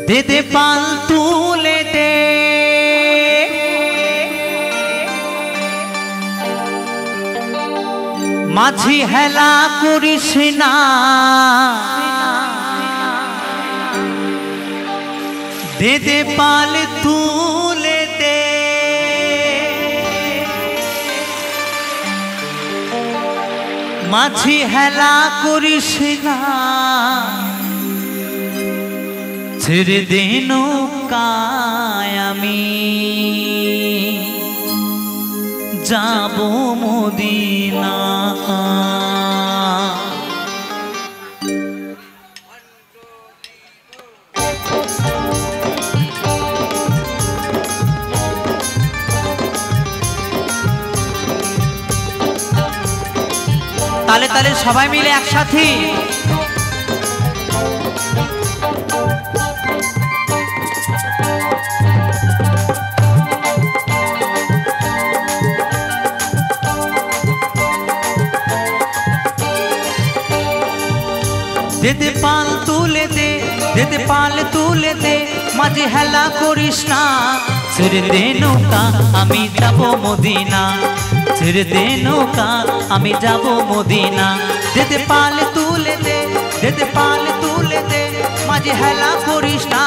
दे दे पाल तुले दे माझी हेला करिस ना दे दे पाल तुले दे माझी हेला करिस ना ছেড়ে দে নৌকায় আমি যাব মদিনা। তালে তালে সবাই মিলে একসাথে दे दे पाल तुले दे दे दे पाल तुले दे माझे हेला करिस ना ছেড়ে দে নৌকা আমি যাব মদিনা ছেড়ে দে নৌকা আমি যাব মদিনা दे दे पाल तुले दे दे दे पाल तुले दे माझे हेला करिस ना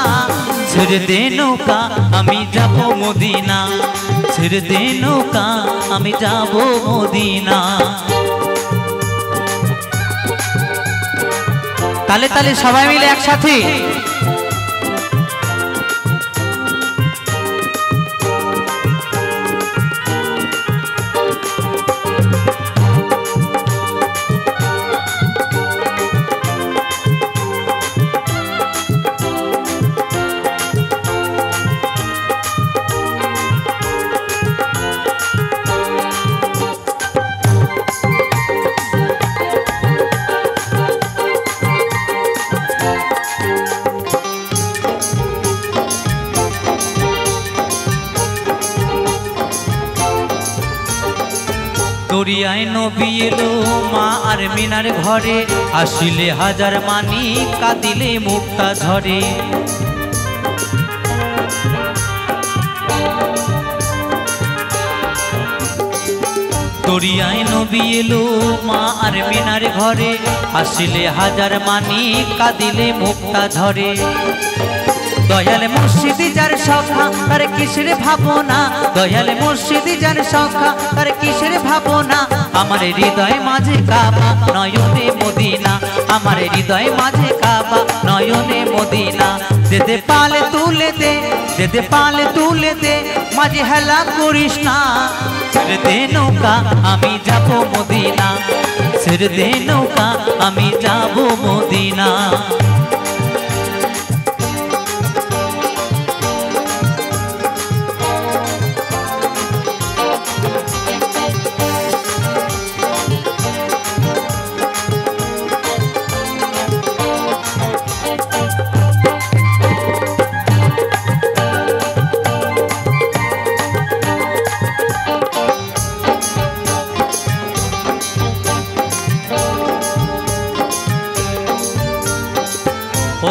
ছেড়ে দে নৌকা আমি যাব মদিনা ছেড়ে দে নৌকা আমি যাব মদিনা। ताले ताले सबाई मिले एक साथी দরিয়ায় নবী এলো মা আর মিনার ঘরে আসিলে হাজার মানি কাঁদিলে মুক্তা ঝরে। দরিয়ায় নবী এলো মা আর মিনার ঘরে আসিলে হাজার মানি কাঁদিলে মুক্তা ঝরে। দয়াল মুর্শিদ যার সখা তার কিসের ভাবনা দয়াল মুর্শিদ যার সখা তার কিসের ভাবনা আমার হৃদয় মাঝে কাবা নয়নে মদিনা আমার হৃদয় মাঝে কাবা নয়নে মদিনা। দে দে পাল তুলে দে দে দে পাল তুলে দে মাঝে হেলা করিস না ছেড়ে দে নৌকা আমি যাব মদিনা ছেড়ে দে নৌকা আমি যাব মদিনা।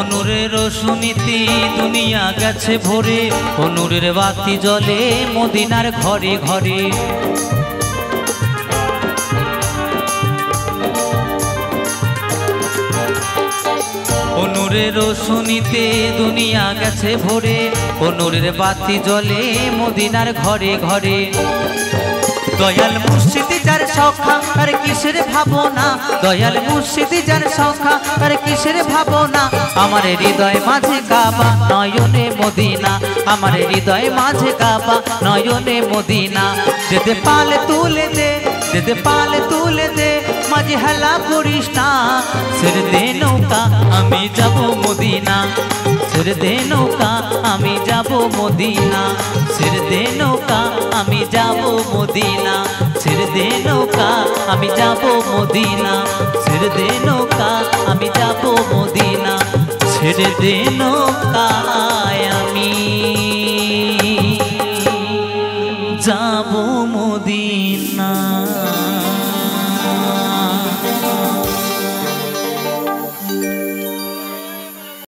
অনুরের রোশনীতে দুনিয়া গেছে ভরে অনুরের বাতি জ্বলে মদিনার ঘরে ঘরে। অনুরের রোশনীতে দুনিয়া গেছে ভরে অনুরের বাতি জ্বলে মদিনার ঘরে ঘরে। দয়াল মুর্শিদ যার সখা তার কিসের ভাবনা দয়াল মুর্শিদ যার সখা তার কিসের ভাবনা আমার হৃদয় মাঝে কাবা নয়নে মদিনা আমার হৃদয় মাঝে কাবা নয়নে মদিনা। দে দে পাল তুলে দে দে দে পাল তুলে দে মাঝে হেলা করিস না ছেড়ে দে নৌকা আমি যাব মদিনা ছেড়ে দে নৌকা আমি যাব মদিনা ছেড়ে দে নৌকা আমি যাব মদিনা ছেড়ে দে নৌকা আমি যাব মদিনা ছেড়ে দে নৌকা আমি যাব মদিনা ছেড়ে দে নৌকায় আমি